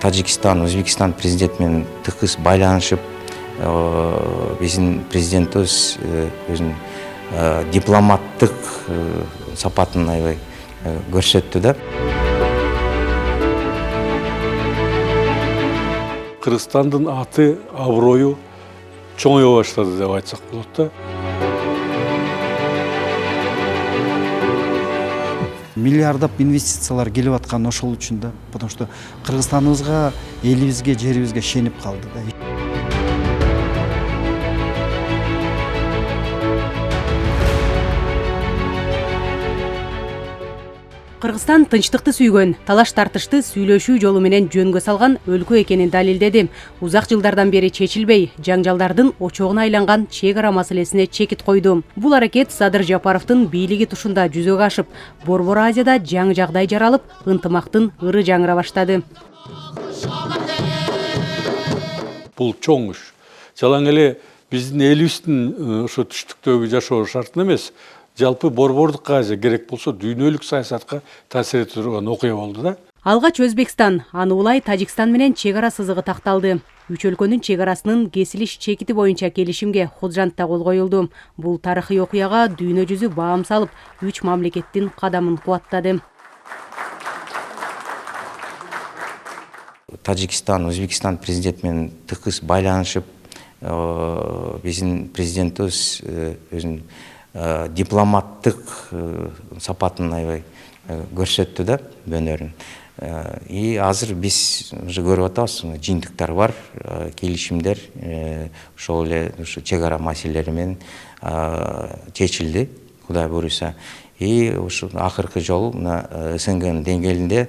Тажикстан, Өзбекстан президентімен тығыз байланышып, біздің президентіміз өзінің дипломаттық сапатын аябай көрсетті да. Кыргызстандын аты, аброю чоңая баштады деп айтсак болот да. Миллиардап инвестициялар келип аткан ошол үчүн да, потому что Кыргызстаныбызга, элибизге, жерибизге шенип калды да. Кыргызстан тынчтыкты сүйгөн, талаш тартышты сүйлөшүү жолу менен жөнгө салган өлкө экенин далилдеди. Узак жылдардан бери чечилбей, жаңжалдардын очогуна айланган чек ара маселесине чекит койду. Бул аракет Садыр Жапаровдун бийлиги тушунда жүзөгө ашып, Борбор Азияда жаңы жагдай жаралып, ынтымактын ыры жаңыра баштады. Бул чоң иш. Жалаң эле биздин элибиздин ошо түштүктөгү жашоо шарт эмес. Жалпы Борбордук Азия керек болсо дүйнөлүк саясатка таасир эте турган окуя болду да. Алгач Өзбекстан, аны улай Тажикстан менен чек ара сызыгы такталды. Үч өлкөнүн чек арасынын кесилиш чекити боюнча келишимге Худжантта кол коюлду. Бул тарыхый окуяга дүйнө жүзү баам салып, үч мамлекеттин кадамын кубаттады. Тажикстан, Өзбекстан президентімен тығыз байланышып, біздің президентіміз өзінің дипломаттық сапатын аябай көрсетті да, өнерін. И азыр биз уже көрүп атабыз, жыйынтыктар бар, келишимдер ошол эле чек ара маселелери менен чечилди, Кудай буюрса. И ушу акыркы жолу СНГнын деңгээлинде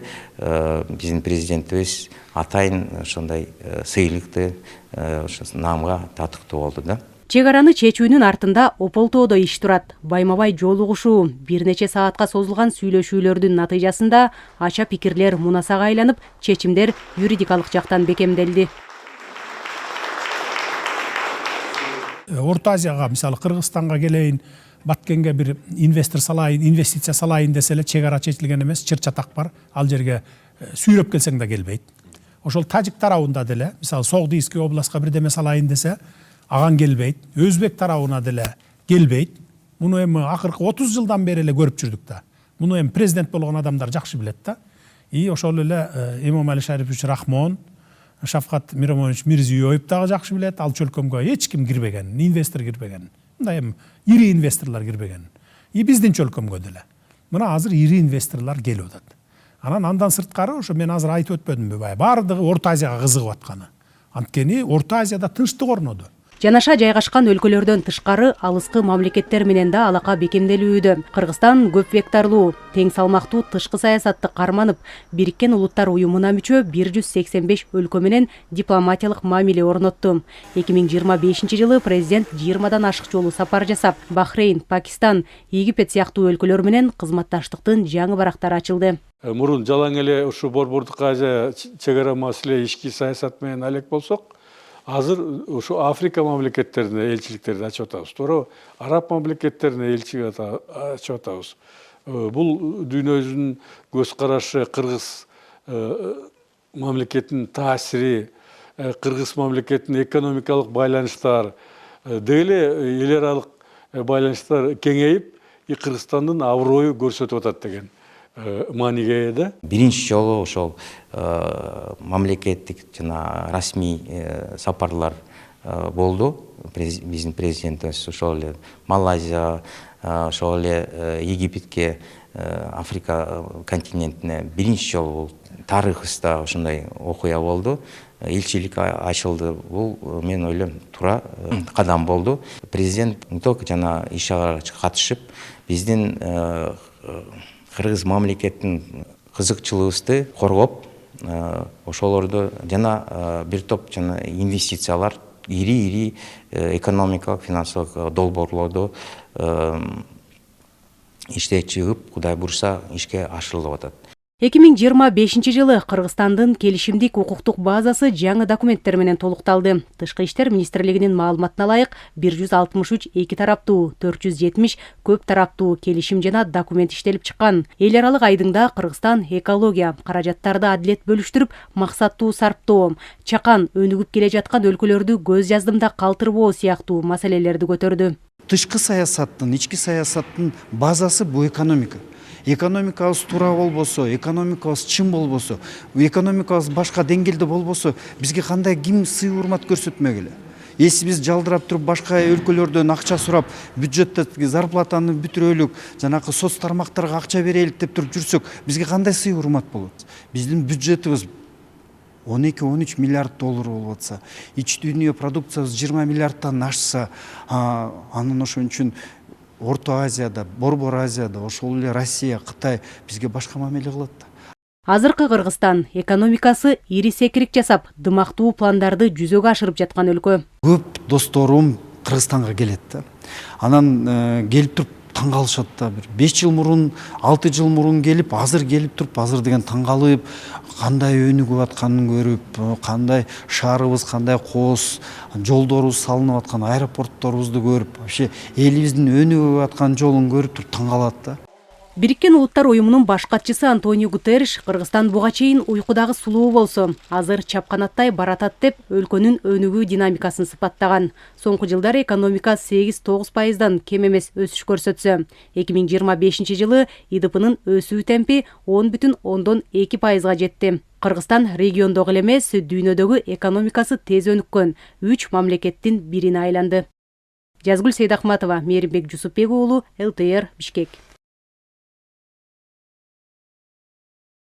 биздин президентибиз атайын ошондой сыйлыкты наамга татыктуу болду да. Чек араны чечүүнүн артында Ополтоодо иш турат. Байма-бай жолугушуу, бир нече саатка созулган сүйлөшүүлөрдүн натыйжасында ача пикирлер мунасага айланып, чечимдер юридикалык жактан бекемделди. Орто Азияга, мисалы Кыргызстанга келейин, Баткенге бир инвестор салайын, инвестиция салайын десе эле чек ара чечилген эмес, чыр-чатак бар. Ал жерге сүйрөп келсең да келбейт. Ошол Тажик тарабында деле, мисалы Согдийский областка бирдеме салайын десе, аган келбейт. Өзбек тарабына деле келбейт. Муну эми акыркы 30 жылдан бери эле көрүп жүрдүк да. Муну эми президент болгон адамдар жакшы билет да. И ошол эле Эмомали Шарипович Рахмон, Шавкат Миромонович Мирзиёев дагы жакшы билет. Ал чөлкөмгө эч ким кирбеген, инвестор кирбеген. Мындай эми ири инвесторлор кирбеген. И биздин чөлкөмгө деле. Мына азыр ири инвесторлор келип атат. Андан сырткары ошо мен азыр айтып өтпөдүмбү бай, баардыгы Орто Азияга кызыгып атканы. Анткени Орто Азияда тынчтык орноду. Жанаша жайгашкан өлкөлөрдөн тышкары алыскы мамлекеттер менен да алака бекемделүүдө. Кыргызстан көп векторлуу, тең салмактуу тышкы саясатты карманып, Бириккен Улуттар уюмуна мүчө 185 өлкө менен дипломатиялык мамиле орнотту. 2025 жылы президент 20дан ашык жолу сапар жасап, Бахрейн, Пакистан, Египет сыяктуу өлкөлөр менен кызматташтыктын жаңы барактары ачылды. Мурун жалаң эле ушу Борбордук Азия чек ара маселе ички саясат менен алек болсок, азыр ушу Африка мамлекеттерине элчиликтерди ачып атабыз. Туура араб мамлекеттерине элчилик ачып атабыз. Бул дүйнөбүздүн көз карашы, кыргыз мамлекетинин таасири, кыргыз мамлекетинин экономикалык байланыштар, деле эл аралык байланыштар кеңейип, Кыргызстандын аброю көрсөтүп атат деген мааниге да. Биринчи жолу ошол мамлекеттик жана расмий сапарлар болду. Биздин президентибиз ошол эле Малайзия, ошол эле Египетке, Африка континентине биринчи жолу тарыхыбызда ошондой окуя болду. Элчилик ачылды. Бул мен ойлойм туура кадам болду. Президент не только жана иш-чарага катышып, биздин кыргыз мамлекеттин кызыкчылыгыбызды коргоп, ошолорду жана бир топ жана инвестициялар, ири экономикалык, финансылык долбоорлорду иштей чыгып, Кудай буйрса ишке ашырылып атат. 2025 жылы Кыргызстандын келишимдик укуктук базасы жаңы документтер менен толукталды. Тышкы иштер министрлигинин маалыматына ылайык 163 эки тараптуу, 470 көп тараптуу келишим жана документ иштелип чыккан. Эл аралык айдыңда Кыргызстан экология, каражаттарды адилет бөлүштүрүп, максаттуу сарптоо, чакан өнүгүп келе жаткан өлкөлөрдү көз жаздымда калтырбоо сыяктуу маселелерди көтөрдү. Тышкы саясаттын, ички саясаттын базасы бул экономика. Экономикабыз туура болбосо, экономикабыз чын болбосо, экономикабыз башка деңгээлде болбосо, бизге кандай ким сый урмат көрсөтмөгүлө. Эси биз жалдырап туруп башка өлкөлөрдөн акча сурап, бюджеттеги зарплатаны бүтүрөлүк, жанакы соц тармактарга акча берелик деп туруп жүрсөк, бизге кандай сый урмат болот? Биздин бюджетибиз 12-13 миллиард доллар болуп атса, ич дүйнө продукциябыз 20 миллиардтан ашса, анын ошон үчүн Орто Азияда, Борбор Азияда, ошол эле Россия, Кытай бизге башка мамиле кылат да. Азыркы Кыргызстан экономикасы ири секирик жасап, дымактуу пландарды жүзөгө ашырып жаткан өлкө. Көп досторум Кыргызстанга келет да. Анан келип туруп таң калышат да. 5 жыл мурун, 6 жыл мурун келип, азыр келип туруп, азыр деген таң калып, кандай өнүгүп атканын көрүп, кандай шаарыбыз кандай кооз, жолдорубуз салынып аткан, аэропортторубузду көрүп, вообще элибиздин өнүгүп аткан жолун көрүп туруп таң калат да. Бириккен Улуттар уюмунун баш катчысы Антонио Гутерриш Кыргызстан буга чейин уйкудагы сулуу болсо, азыр чапканаттай баратат деп өлкөнүн өнүгүү динамикасын сыпаттаган. Соңку жылдары экономика 8-9%дан кем эмес өсүш көрсөтсө, 2025 жылы ИДПнын өсүү темпи 10,2%га жетти. Кыргызстан региондогу эле эмес, дүйнөдөгү экономикасы тез өнүккөн 3 мамлекеттин бирине айланды. Жазгүл Сейдахматова, Мээримбек Жусупбек уулу, ЛТР, Бишкек.